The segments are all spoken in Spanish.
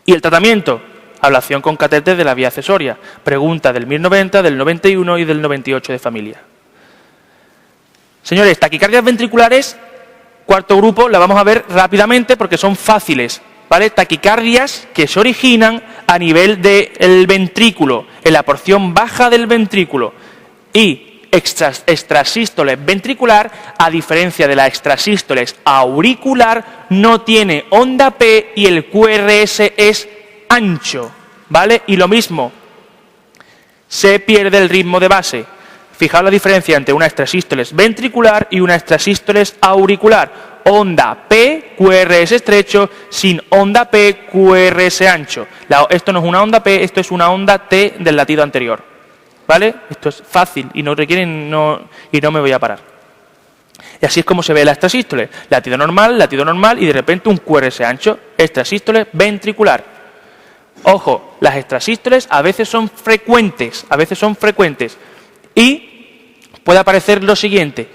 Y el tratamiento, ablación con catéter de la vía accesoria. Pregunta del 1090, del 91 y del 98 de familia. Señores, taquicardias ventriculares, cuarto grupo, la vamos a ver rápidamente porque son fáciles, ¿vale? Taquicardias que se originan a nivel del ventrículo, en la porción baja del ventrículo. Y extrasístoles ventricular, a diferencia de la extrasístoles auricular, no tiene onda P y el QRS es ancho, ¿vale? Y lo mismo, se pierde el ritmo de base. Fijaos la diferencia entre una extrasístoles ventricular y una extrasístoles auricular. Onda P, QRS estrecho, sin onda P, QRS ancho. Esto no es una onda P, esto es una onda T del latido anterior, ¿vale? Esto es fácil y no requiere, y no me voy a parar. Y así es como se ve la extrasístole. Latido normal y de repente un QRS ancho, extrasístole ventricular. Ojo, las extrasístoles a veces son frecuentes y puede aparecer lo siguiente,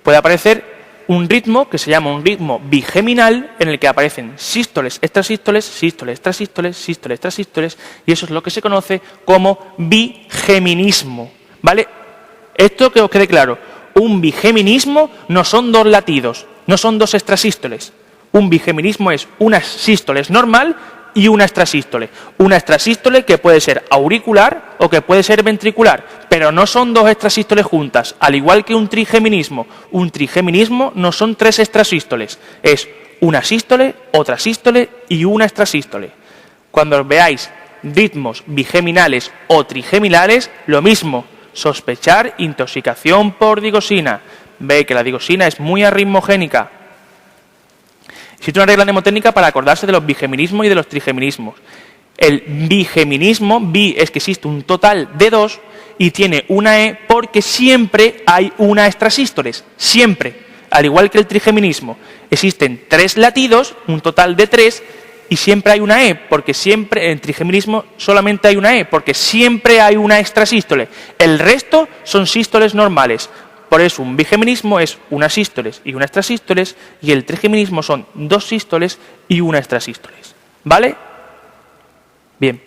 puede aparecer un ritmo que se llama un ritmo bigeminal en el que aparecen sístoles, extrasístoles, sístoles, extrasístoles, sístoles, extrasístoles y eso es lo que se conoce como bigeminismo, ¿vale? Esto que os quede claro, un bigeminismo no son dos latidos, no son dos extrasístoles, un bigeminismo es una sístoles normal y una extrasístole. Una extrasístole que puede ser auricular o que puede ser ventricular, pero no son dos extrasístoles juntas, al igual que un trigeminismo. Un trigeminismo no son tres extrasístoles, es una sístole, otra sístole y una extrasístole. Cuando veáis ritmos bigeminales o trigeminales, lo mismo, sospechar intoxicación por digoxina. Ve que la digoxina es muy arritmogénica. Existe una regla mnemotécnica para acordarse de los bigeminismos y de los trigeminismos. El bigeminismo, bi es que existe un total de dos y tiene una E porque siempre hay una extrasístoles, siempre. Al igual que el trigeminismo, existen tres latidos, un total de tres, y siempre hay una E, porque siempre en trigeminismo solamente hay una E, porque siempre hay una extrasístole. El resto son sístoles normales. Por eso un bigeminismo es una sístoles y una extrasístoles y el trigeminismo son dos sístoles y una extrasístoles. ¿Vale? Bien.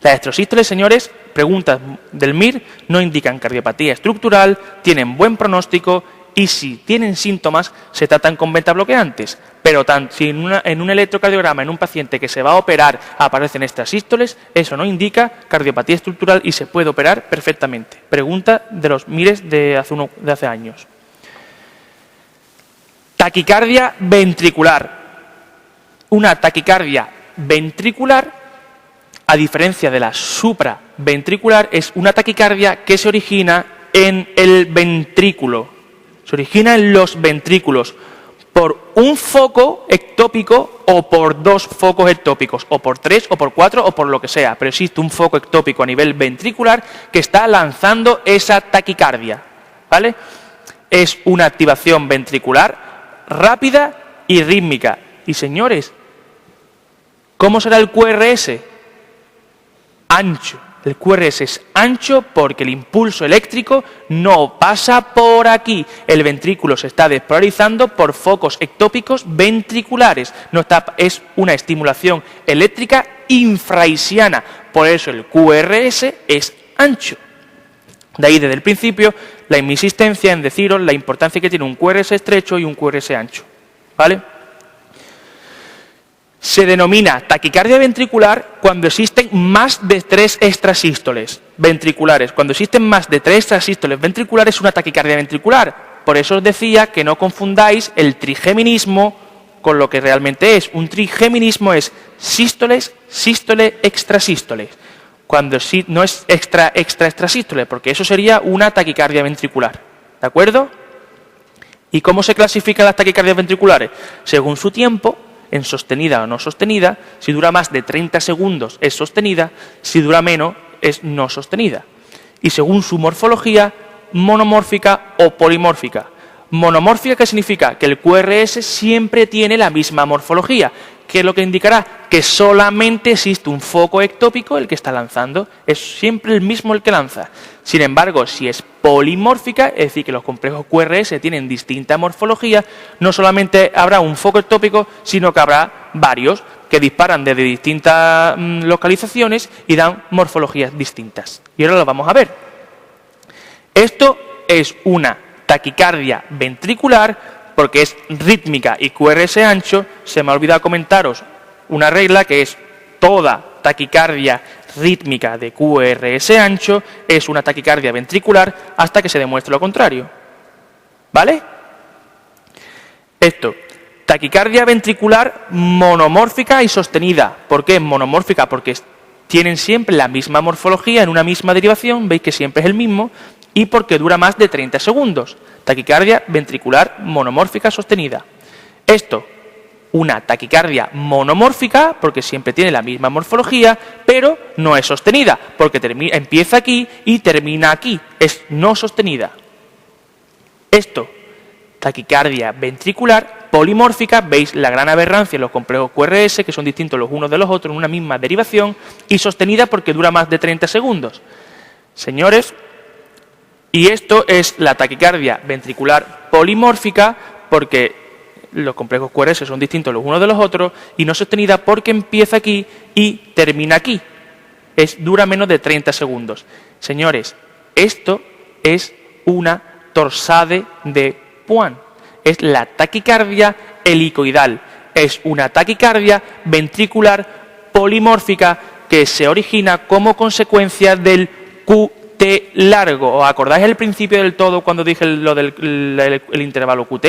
Las extrasístoles, señores, preguntas del MIR, no indican cardiopatía estructural, tienen buen pronóstico y si tienen síntomas se tratan con betabloqueantes. Pero si en un electrocardiograma en un paciente que se va a operar aparecen extrasístoles, eso no indica cardiopatía estructural y se puede operar perfectamente. Pregunta de los MIRes de hace años. Taquicardia ventricular. Una taquicardia ventricular, a diferencia de la supraventricular, es una taquicardia que se origina en el ventrículo. Se origina en los ventrículos por un foco ectópico o por dos focos ectópicos, o por tres, o por cuatro, o por lo que sea. Pero existe un foco ectópico a nivel ventricular que está lanzando esa taquicardia, ¿vale? Es una activación ventricular rápida y rítmica. Y señores, ¿cómo será el QRS? Ancho. El QRS es ancho porque el impulso eléctrico no pasa por aquí. El ventrículo se está despolarizando por focos ectópicos ventriculares. Es una estimulación eléctrica infrahisiana. Por eso el QRS es ancho. De ahí desde el principio mi insistencia en deciros la importancia que tiene un QRS estrecho y un QRS ancho. ¿Vale? Se denomina taquicardia ventricular cuando existen más de 3 extrasístoles ventriculares. Cuando existen más de 3 extrasístoles ventriculares es una taquicardia ventricular. Por eso os decía que no confundáis el trigeminismo con lo que realmente es. Un trigeminismo es sístoles, sístole, extrasístoles. Cuando no es extrasístole, porque eso sería una taquicardia ventricular. ¿De acuerdo? ¿Y cómo se clasifican las taquicardias ventriculares? Según su tiempo, en sostenida o no sostenida. Si dura más de 30 segundos es sostenida, si dura menos es no sostenida. Y según su morfología, monomórfica o polimórfica. Monomórfica, ¿qué significa? Que el QRS siempre tiene la misma morfología. ¿Qué es lo que indicará? Que solamente existe un foco ectópico el que está lanzando. Es siempre el mismo el que lanza. Sin embargo, si es polimórfica, es decir, que los complejos QRS tienen distinta morfología, no solamente habrá un foco ectópico, sino que habrá varios. que disparan desde distintas localizaciones y dan morfologías distintas. Y ahora lo vamos a ver. Esto es una taquicardia ventricular porque es rítmica y QRS ancho. Se me ha olvidado comentaros una regla que es toda taquicardia rítmica de QRS ancho es una taquicardia ventricular hasta que se demuestre lo contrario. ¿Vale? Esto, taquicardia ventricular monomórfica y sostenida. ¿Por qué monomórfica? Porque tienen siempre la misma morfología en una misma derivación, veis que siempre es el mismo, y porque dura más de 30 segundos. Taquicardia ventricular monomórfica sostenida. Esto, una taquicardia monomórfica, porque siempre tiene la misma morfología, pero no es sostenida, porque empieza aquí y termina aquí. Es no sostenida. Esto, taquicardia ventricular polimórfica, veis la gran aberrancia en los complejos QRS, que son distintos los unos de los otros en una misma derivación, y sostenida porque dura más de 30 segundos. Señores, y esto es la taquicardia ventricular polimórfica, porque los complejos QRS son distintos los unos de los otros, y no sostenida porque empieza aquí y termina aquí. Dura menos de 30 segundos. Señores, esto es una torsade de Points. Es la taquicardia helicoidal. Es una taquicardia ventricular polimórfica que se origina como consecuencia del QT largo. ¿Os acordáis el principio del todo cuando dije lo del el intervalo QT?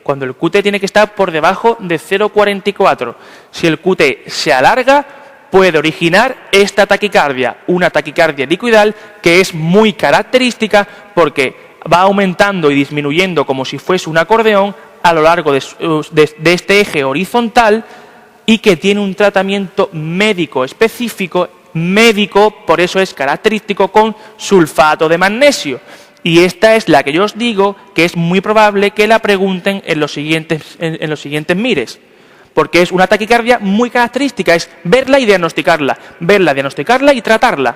Cuando el QT tiene que estar por debajo de 0,44. Si el QT se alarga, puede originar esta taquicardia, una taquicardia helicoidal que es muy característica porque va aumentando y disminuyendo como si fuese un acordeón a lo largo de este eje horizontal y que tiene un tratamiento médico específico, por eso es característico, con sulfato de magnesio. Y esta es la que yo os digo que es muy probable que la pregunten en los siguientes mires. Porque es una taquicardia muy característica, es verla y diagnosticarla y tratarla.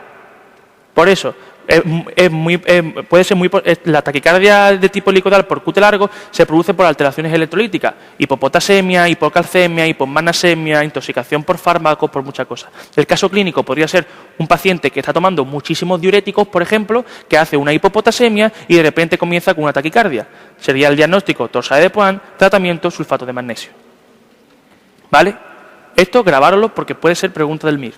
Por eso, la taquicardia de tipo helicoidal por QT largo se produce por alteraciones electrolíticas, hipopotasemia, hipocalcemia, hipomagnesemia, intoxicación por fármacos, por muchas cosas. El caso clínico podría ser un paciente que está tomando muchísimos diuréticos, por ejemplo, que hace una hipopotasemia y de repente comienza con una taquicardia. Sería el diagnóstico torsade de Points, tratamiento sulfato de magnesio. ¿Vale? Esto grabároslo porque puede ser pregunta del MIR.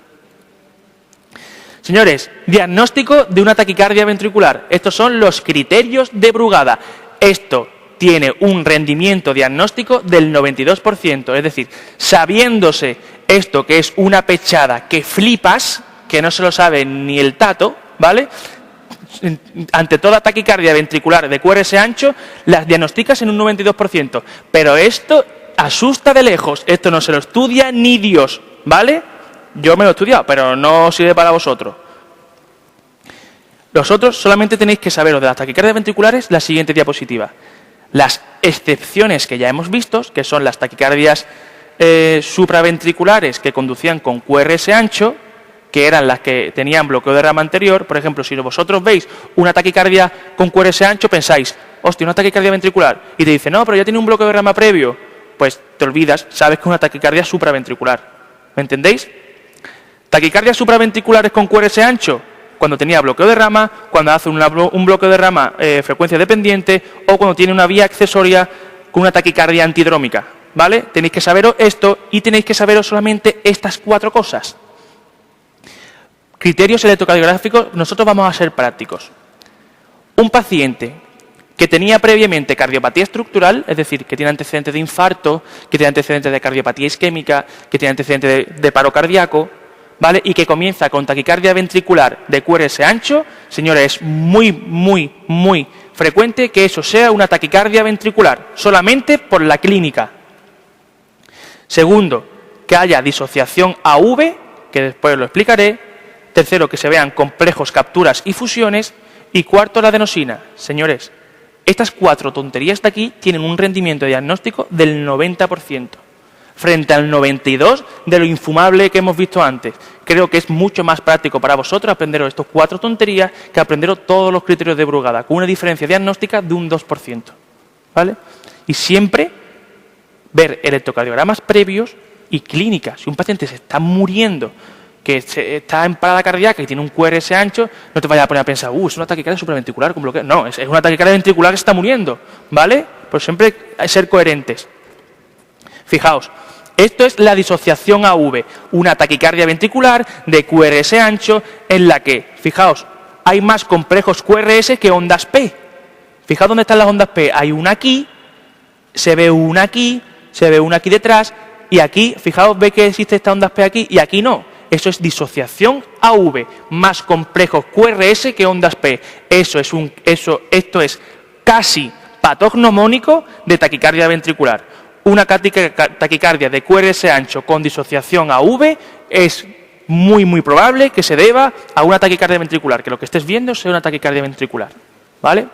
Señores, diagnóstico de una taquicardia ventricular. Estos son los criterios de Brugada. Esto tiene un rendimiento diagnóstico del 92%. Es decir, sabiéndose esto que es una pechada que flipas, que no se lo sabe ni el tato, ¿vale? Ante toda taquicardia ventricular de QRS ancho, las diagnosticas en un 92%. Pero esto asusta de lejos. Esto no se lo estudia ni Dios, ¿vale? Yo me lo he estudiado, pero no sirve para vosotros. Vosotros solamente tenéis que saberos de las taquicardias ventriculares la siguiente diapositiva. Las excepciones que ya hemos visto, que son las taquicardias supraventriculares que conducían con QRS ancho, que eran las que tenían bloqueo de rama anterior. Por ejemplo, si vosotros veis una taquicardia con QRS ancho, pensáis, hostia, una taquicardia ventricular. Y te dice, no, pero ya tiene un bloqueo de rama previo. Pues te olvidas, sabes que es una taquicardia supraventricular. ¿Me entendéis? Taquicardias supraventriculares con QRS ancho, cuando tenía bloqueo de rama, cuando hace un bloqueo de rama frecuencia dependiente o cuando tiene una vía accesoria con una taquicardia antidrómica, ¿vale? Tenéis que saberos esto y tenéis que saberos solamente estas 4 cosas. Criterios electrocardiográficos, nosotros vamos a ser prácticos. Un paciente que tenía previamente cardiopatía estructural, es decir, que tiene antecedentes de infarto, que tiene antecedentes de cardiopatía isquémica, que tiene antecedentes de paro cardíaco, ¿vale? Y que comienza con taquicardia ventricular de QRS ancho, señores, es muy, muy, muy frecuente que eso sea una taquicardia ventricular, solamente por la clínica. Segundo, que haya disociación AV, que después lo explicaré. Tercero, que se vean complejos, capturas y fusiones. Y cuarto, la adenosina. Señores, estas 4 tonterías de aquí tienen un rendimiento diagnóstico del 90%. Frente al 92% de lo infumable que hemos visto antes. Creo que es mucho más práctico para vosotros aprenderos estos 4 tonterías que aprenderos todos los criterios de Brugada, con una diferencia diagnóstica de un 2%. ¿Vale? Y siempre ver electrocardiogramas previos y clínica. Si un paciente se está muriendo, que está en parada cardíaca y tiene un QRS ancho, no te vayas a poner a pensar, es una taquicardia supraventricular con bloqueo. No, es una taquicardia ventricular que se está muriendo, ¿vale? Pues siempre hay que ser coherentes. Fijaos, esto es la disociación AV, una taquicardia ventricular de QRS ancho en la que, fijaos, hay más complejos QRS que ondas P. Fijaos dónde están las ondas P. Hay una aquí, se ve una aquí detrás, y aquí, fijaos, ve que existe esta onda P aquí, y aquí no. Eso es disociación AV, más complejos QRS que ondas P. Esto es casi patognomónico de taquicardia ventricular. Una taquicardia de QRS ancho con disociación AV es muy probable que se deba a una taquicardia ventricular, que lo que estés viendo sea una taquicardia ventricular, ¿vale?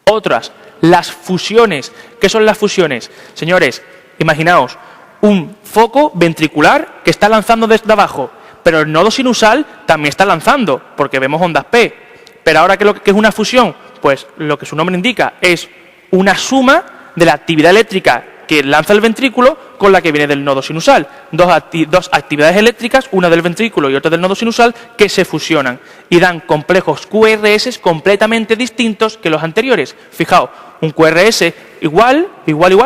Otras, las fusiones. ¿Qué son las fusiones? Señores, imaginaos un foco ventricular que está lanzando desde abajo, pero el nodo sinusal también está lanzando, porque vemos ondas P. Pero ahora, ¿qué es una fusión? Pues lo que su nombre indica es una suma de la actividad eléctrica que lanza el ventrículo con la que viene del nodo sinusal. Dos actividades eléctricas, una del ventrículo y otra del nodo sinusal, que se fusionan y dan complejos QRS completamente distintos que los anteriores. Fijaos, un QRS igual,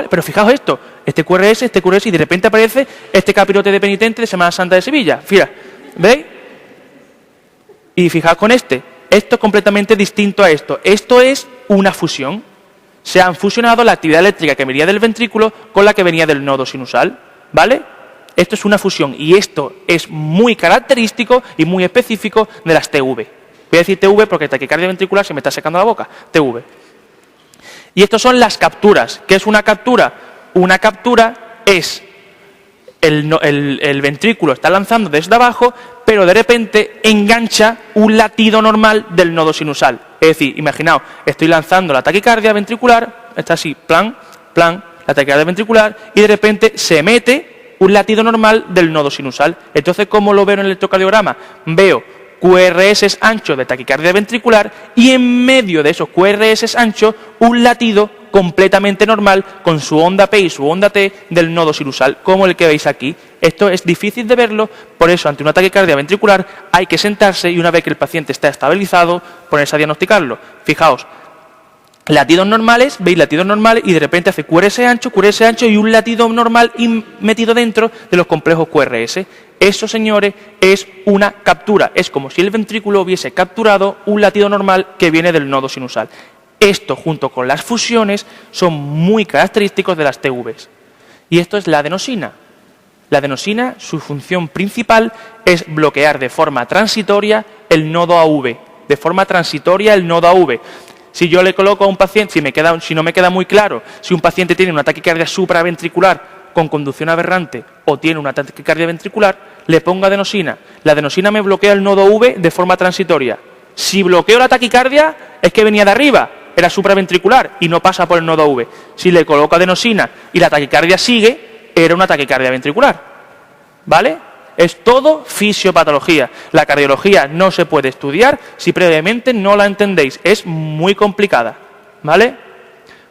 pero fijaos esto, este QRS, y de repente aparece este capirote de penitente de Semana Santa de Sevilla. Fíjate, ¿veis? Y fijaos con esto es completamente distinto a esto. Esto es una fusión. Se han fusionado la actividad eléctrica que venía del ventrículo con la que venía del nodo sinusal, ¿vale? Esto es una fusión y esto es muy característico y muy específico de las TV. Voy a decir TV porque taquicardia ventricular se me está secando la boca. TV. Y estas son las capturas. ¿Qué es una captura? Una captura es el ventrículo está lanzando desde abajo, pero de repente engancha un latido normal del nodo sinusal. Es decir, imaginaos, estoy lanzando la taquicardia ventricular, está así, plan, la taquicardia ventricular, y de repente se mete un latido normal del nodo sinusal. Entonces, ¿cómo lo veo en el electrocardiograma? Veo QRS anchos de taquicardia ventricular y en medio de esos QRS anchos un latido completamente normal con su onda P y su onda T del nodo sinusal, como el que veis aquí. Esto es difícil de verlo, por eso ante una taquicardia ventricular hay que sentarse y una vez que el paciente está estabilizado, ponerse a diagnosticarlo. Fijaos, latidos normales, veis latidos normales y de repente hace QRS ancho y un latido normal metido dentro de los complejos QRS. Eso, señores, es una captura. Es como si el ventrículo hubiese capturado un latido normal que viene del nodo sinusal. Esto, junto con las fusiones, son muy característicos de las TVs. Y esto es la adenosina. La adenosina, su función principal es bloquear de forma transitoria el nodo AV. De forma transitoria el nodo AV. Si yo le coloco a un paciente, si no me queda muy claro, si un paciente tiene una taquicardia supraventricular con conducción aberrante o tiene una taquicardia ventricular, le pongo adenosina. La adenosina me bloquea el nodo V de forma transitoria. Si bloqueo la taquicardia, es que venía de arriba, era supraventricular y no pasa por el nodo V. Si le coloco adenosina y la taquicardia sigue, era una taquicardia ventricular. ¿Vale? Es todo fisiopatología. La cardiología no se puede estudiar si previamente no la entendéis. Es muy complicada. ¿Vale?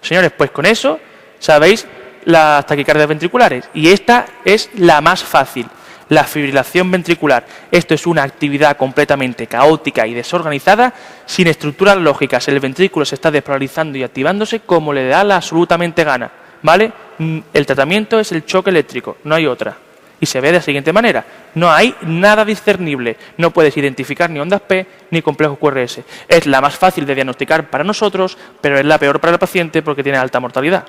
Señores, pues con eso sabéis las taquicardias ventriculares. Y esta es la más fácil, la fibrilación ventricular. Esto es una actividad completamente caótica y desorganizada, sin estructuras lógicas. El ventrículo se está despolarizando y activándose como le da la absolutamente gana. ¿Vale? El tratamiento es el choque eléctrico, no hay otra. Y se ve de la siguiente manera. No hay nada discernible. No puedes identificar ni ondas P ni complejos QRS. Es la más fácil de diagnosticar para nosotros, pero es la peor para el paciente porque tiene alta mortalidad.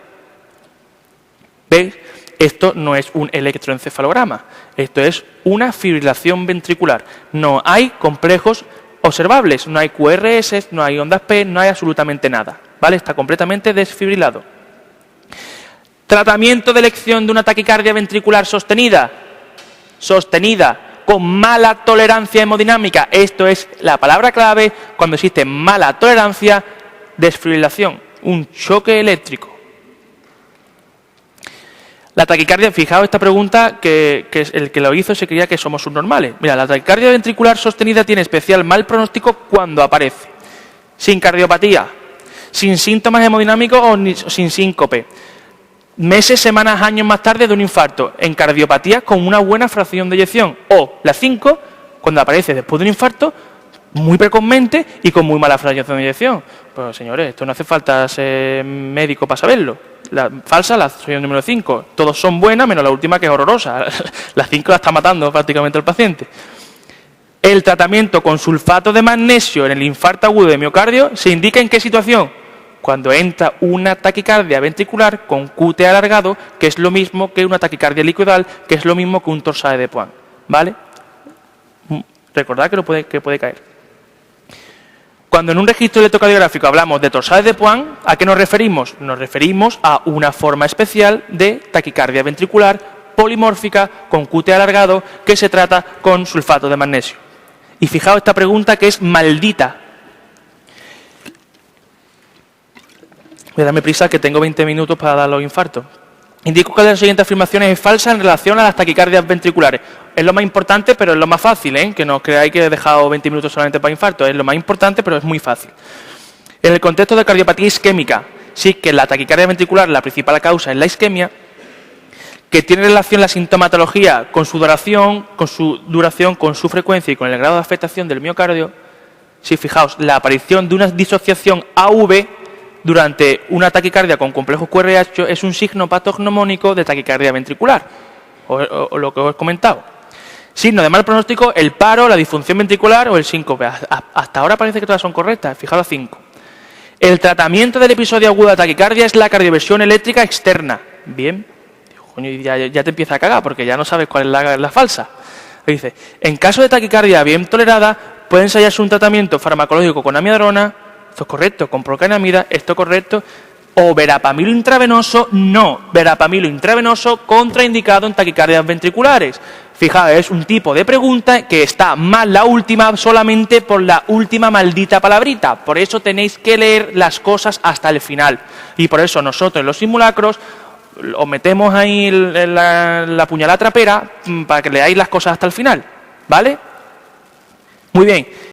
¿Veis? Esto no es un electroencefalograma. Esto es una fibrilación ventricular. No hay complejos observables. No hay QRS, no hay ondas P, no hay absolutamente nada. ¿Vale? Está completamente desfibrilado. Tratamiento de elección de una taquicardia ventricular sostenida, con mala tolerancia hemodinámica. Esto es la palabra clave cuando existe mala tolerancia, desfibrilación, un choque eléctrico. La taquicardia, fijaos esta pregunta, que el que lo hizo se creía que somos subnormales. Mira, la taquicardia ventricular sostenida tiene especial mal pronóstico cuando aparece. Sin cardiopatía, sin síntomas hemodinámicos o sin síncope. meses, semanas, años más tarde de un infarto, en cardiopatías con una buena fracción de eyección. O la 5, cuando aparece después de un infarto, muy precozmente y con muy mala fracción de eyección. Pues señores, esto no hace falta ser médico para saberlo. La falsa, la opción número 5. Todos son buenas, menos la última que es horrorosa. La 5 la está matando prácticamente el paciente. El tratamiento con sulfato de magnesio en el infarto agudo de miocardio se indica en qué situación. Cuando entra una taquicardia ventricular con QT alargado, que es lo mismo que una taquicardia liquidal, que es lo mismo que un torsade de Points, ¿vale? Recordad que puede caer. Cuando en un registro electrocardiográfico hablamos de torsades de Points, ¿a qué nos referimos? Nos referimos a una forma especial de taquicardia ventricular polimórfica con QT alargado que se trata con sulfato de magnesio. Y fijaos esta pregunta que es maldita. Voy a darme prisa que tengo 20 minutos para dar los infartos. Indico que de las siguientes afirmaciones es falsa en relación a las taquicardias ventriculares. Es lo más importante, pero es lo más fácil, ¿eh? Que no os creáis que he dejado 20 minutos solamente para infartos. Es lo más importante, pero es muy fácil. En el contexto de cardiopatía isquémica, sí que la taquicardia ventricular, la principal causa es la isquemia, que tiene relación la sintomatología con su duración, con su frecuencia y con el grado de afectación del miocardio. Si fijaos, la aparición de una disociación AV durante una taquicardia con complejos QRH es un signo patognomónico de taquicardia ventricular, o lo que os he comentado. Signo de mal pronóstico, el paro, la disfunción ventricular o el síncope. Hasta ahora parece que todas son correctas, fijaos 5. El tratamiento del episodio agudo de taquicardia es la cardioversión eléctrica externa. Bien, coño, ya te empieza a cagar porque ya no sabes cuál es la falsa. Dice, en caso de taquicardia bien tolerada, puede ensayarse un tratamiento farmacológico con amiodarona. Esto es correcto, con procainamida, esto es correcto, o verapamilo intravenoso, no, verapamilo intravenoso contraindicado en taquicardias ventriculares. Fijaos, es un tipo de pregunta que está mal la última solamente por la última maldita palabrita, por eso tenéis que leer las cosas hasta el final, y por eso nosotros en los simulacros os metemos ahí la puñalada trapera para que leáis las cosas hasta el final, ¿vale? Muy bien.